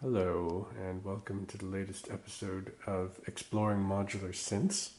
Hello, and welcome to the latest episode of Exploring Modular Synths.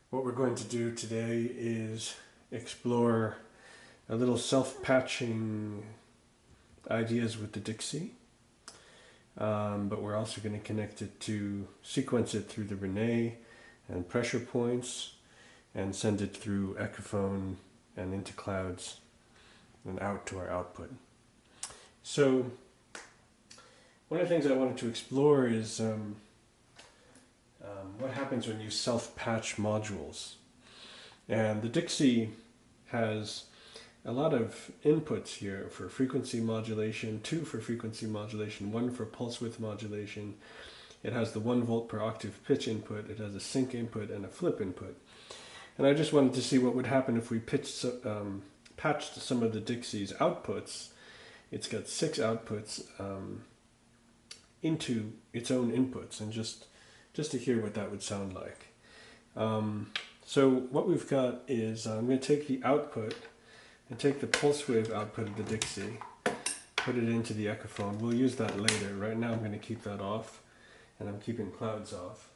What we're going to do today is explore a little self-patching ideas with the Dixie, but we're also going to connect it to sequence it through the Renee and pressure points and send it through Echophone and into clouds and out to our output. So, one of the things I wanted to explore is what happens when you self-patch modules. And the Dixie has a lot of inputs here for frequency modulation, 2 for frequency modulation, 1 for pulse width modulation. It has the 1 volt per octave pitch input, it has a sync input and a flip input. And I just wanted to see what would happen if we patched some of the Dixie's outputs. It's got 6 outputs into its own inputs, and just to hear what that would sound like. So what we've got is I'm going to take the output and take the pulse wave output of the Dixie, put it into the Echophone. We'll use that later. Right now I'm going to keep that off, and I'm keeping clouds off.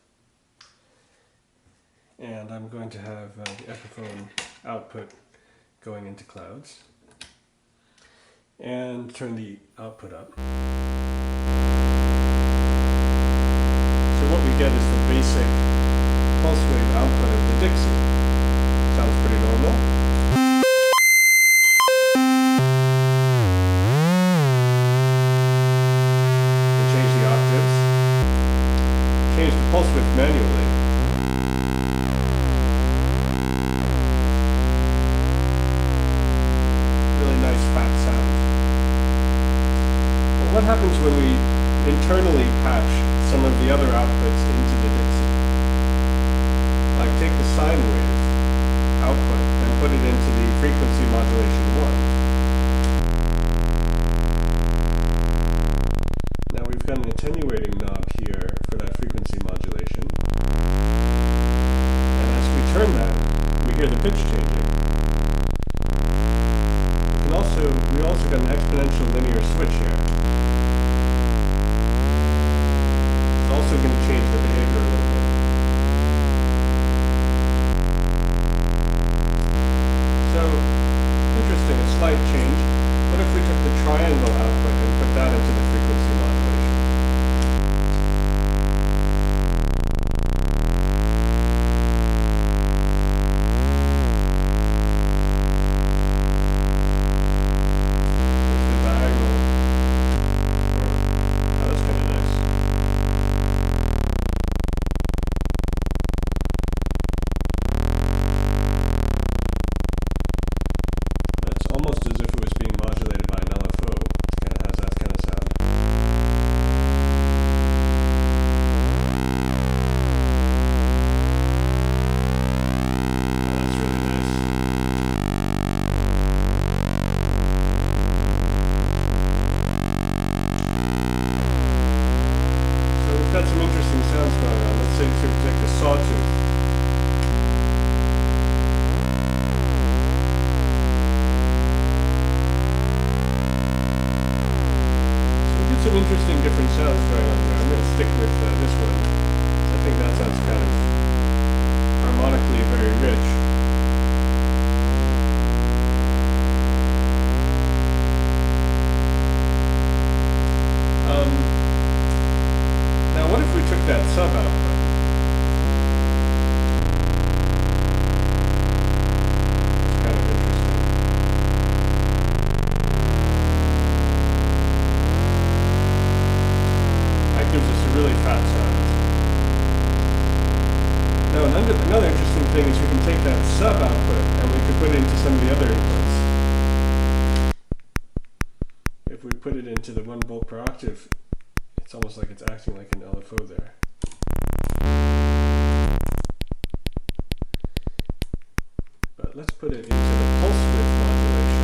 And I'm going to have the Echophone output going into clouds, and turn the output up. So what we get is the basic pulse wave output of the Dixie. Sounds pretty normal. You can change the octaves, change the pulse width manually. Nice fat sound. But what happens when we internally patch some of the other outputs into the Dixie? Like take the sine wave output and put it into the frequency modulation 1. Now we've got an attenuating knob here for that frequency modulation. And as we turn that, we hear the pitch changing. We also got an exponential linear switch here. It's also going to change the behavior a little bit. So, interesting, a slight change. What if we took the triangle output and put that into the frequency modulation? Got some interesting sounds going on. Let's say to take the sawtooth. So we get some interesting different sounds going on here. I'm going to stick with this one. I think that sounds kind of harmonically very rich. Now what if we took that sub output? It's kind of interesting. That gives us a really fat sound. Now another interesting thing is we can take that sub output and we could put it into some of the other inputs. If we put it into the 1 volt per octave, it's almost like it's acting like an LFO there. But let's put it into the pulse width modulation.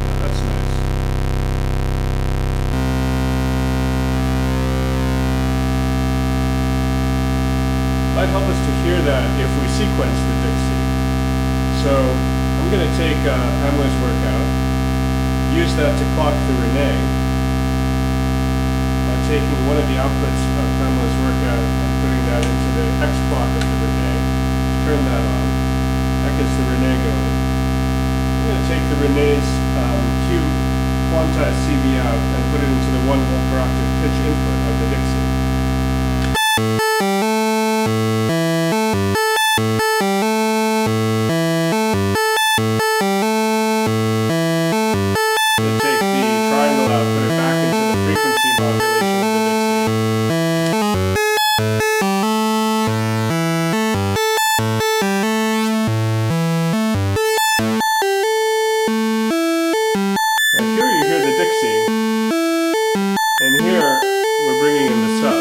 Yeah, that's nice. Might help us to hear that if we sequence the Dixie. So I'm going to take Pamela's workout, use that to clock the Renee by taking one of the outputs of Pamela's workout and putting that into the X clock of the Renee. Turn that on. That gets the Renee going. I'm going to take the Renee's Q quantized CV out and put it into the 1 volt per octave pitch input of the Dixie. And here we're bringing in the sub.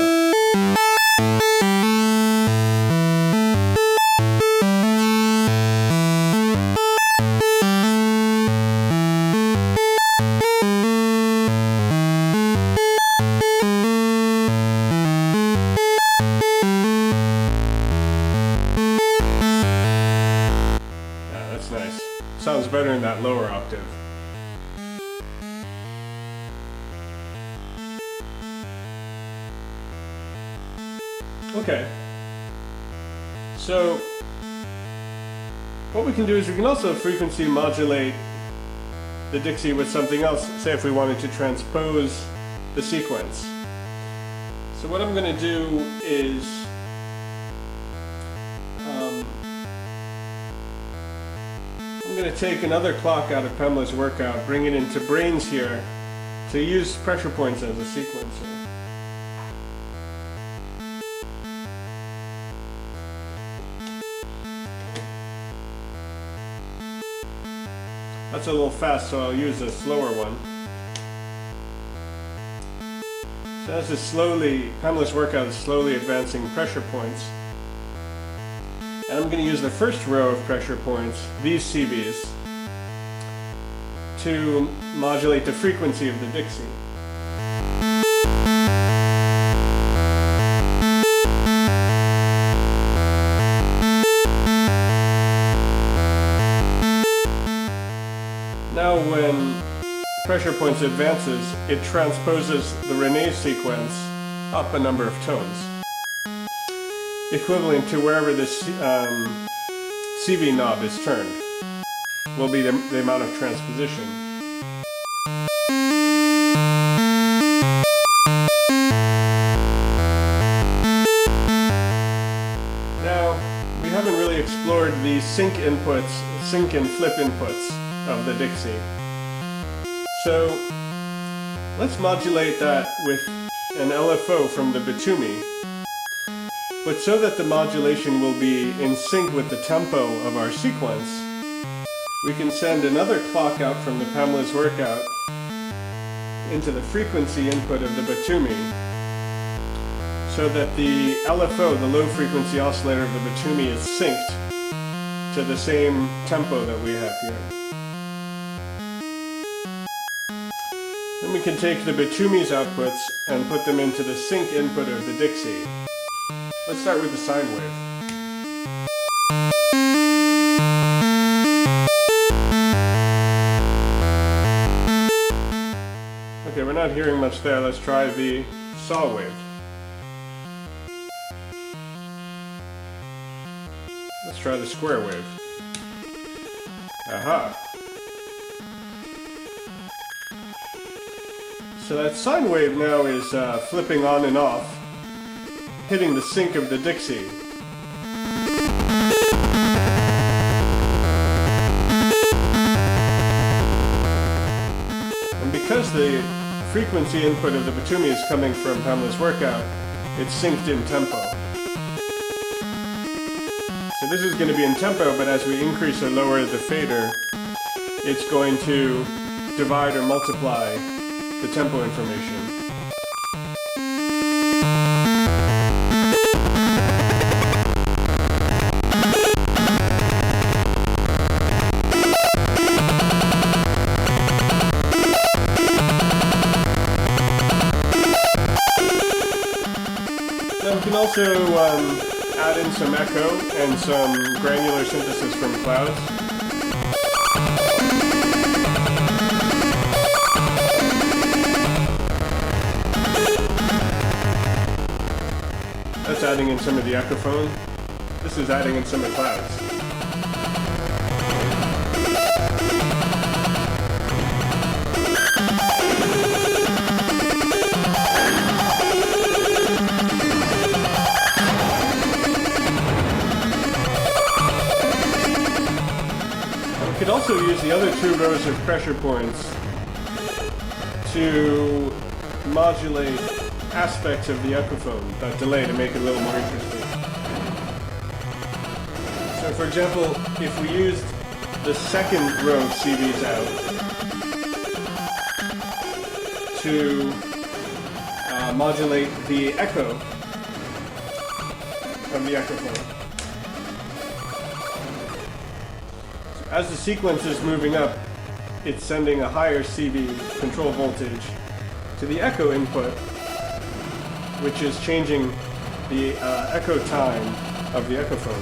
Yeah, that's nice. Sounds better in that lower octave. Okay, so what we can do is we can also frequency modulate the Dixie with something else, say if we wanted to transpose the sequence. So what I'm going to do is I'm going to take another clock out of Pamela's workout, bring it into Brains here to use pressure points as a sequencer. That's a little fast, so I'll use a slower one. So as is slowly, Pamela's workout is slowly advancing pressure points. And I'm going to use the first row of pressure points, these CVs, to modulate the frequency of the Dixie. Now when pressure points advances, it transposes the Renee sequence up a number of tones, equivalent to wherever this CV knob is turned, will be the amount of transposition. Now, we haven't really explored the sync inputs, sync and flip inputs of the Dixie. So let's modulate that with an LFO from the Batumi, but so that the modulation will be in sync with the tempo of our sequence, we can send another clock out from the Pamela's workout into the frequency input of the Batumi, so that the LFO, the low frequency oscillator of the Batumi, is synced to the same tempo that we have here. Then we can take the Batumi's outputs and put them into the sync input of the Dixie. Let's start with the sine wave. Okay, we're not hearing much there. Let's try the saw wave. Let's try the square wave. Aha! So that sine wave now is flipping on and off, hitting the sync of the Dixie. And because the frequency input of the Batumi is coming from Pamela's workout, it's synced in tempo. So this is going to be in tempo, but as we increase or lower the fader, it's going to divide or multiply the tempo information. Now we can also add in some echo and some granular synthesis from clouds. That's adding in some of the echophone. This is adding in some of the clouds. We could also use the other two rows of pressure points to modulate aspects of the echophone, that delay, to make it a little more interesting. So for example, if we used the second row of CVs out to modulate the echo of the echophone. So as the sequence is moving up, it's sending a higher CV control voltage to the echo input, which is changing the echo time of the echophone.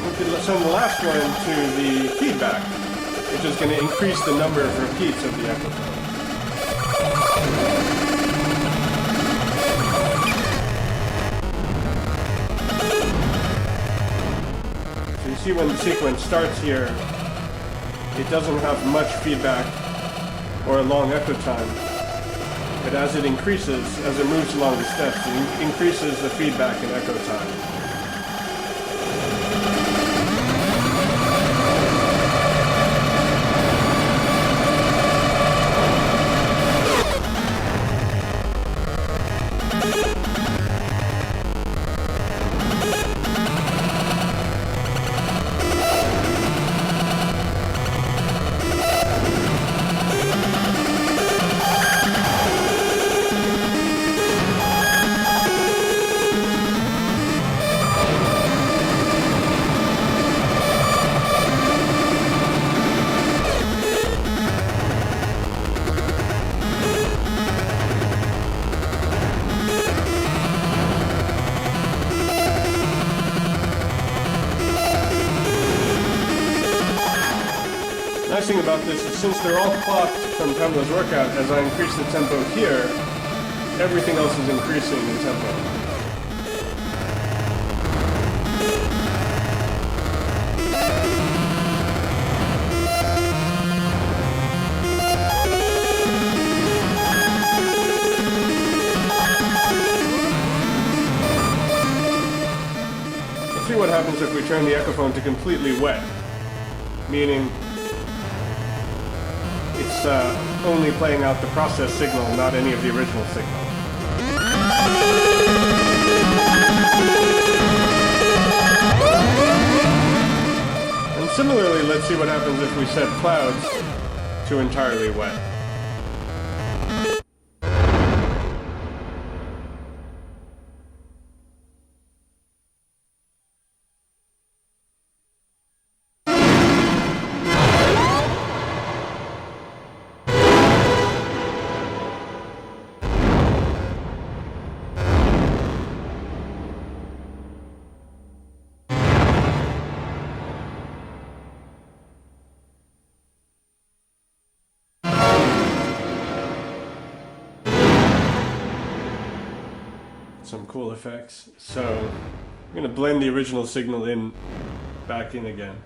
We could send the last one to the feedback, which is going to increase the number of repeats of the echophone. So you see when the sequence starts here, it doesn't have much feedback or a long echo time. But as it increases, as it moves along the steps, it increases the feedback and echo time. The nice thing about this is, since they're all clocked from Pamela's workout, as I increase the tempo here, everything else is increasing in tempo. Let's see what happens if we turn the echophone to completely wet, meaning it's only playing out the process signal, not any of the original signal. And similarly, let's see what happens if we set clouds to entirely wet. Some cool effects. So I'm going to blend the original signal back in again.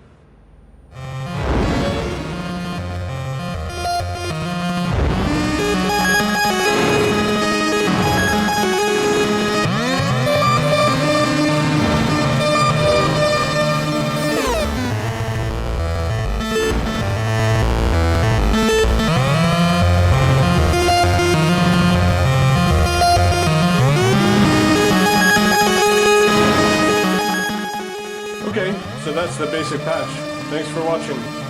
Okay, so that's the basic patch. Thanks for watching.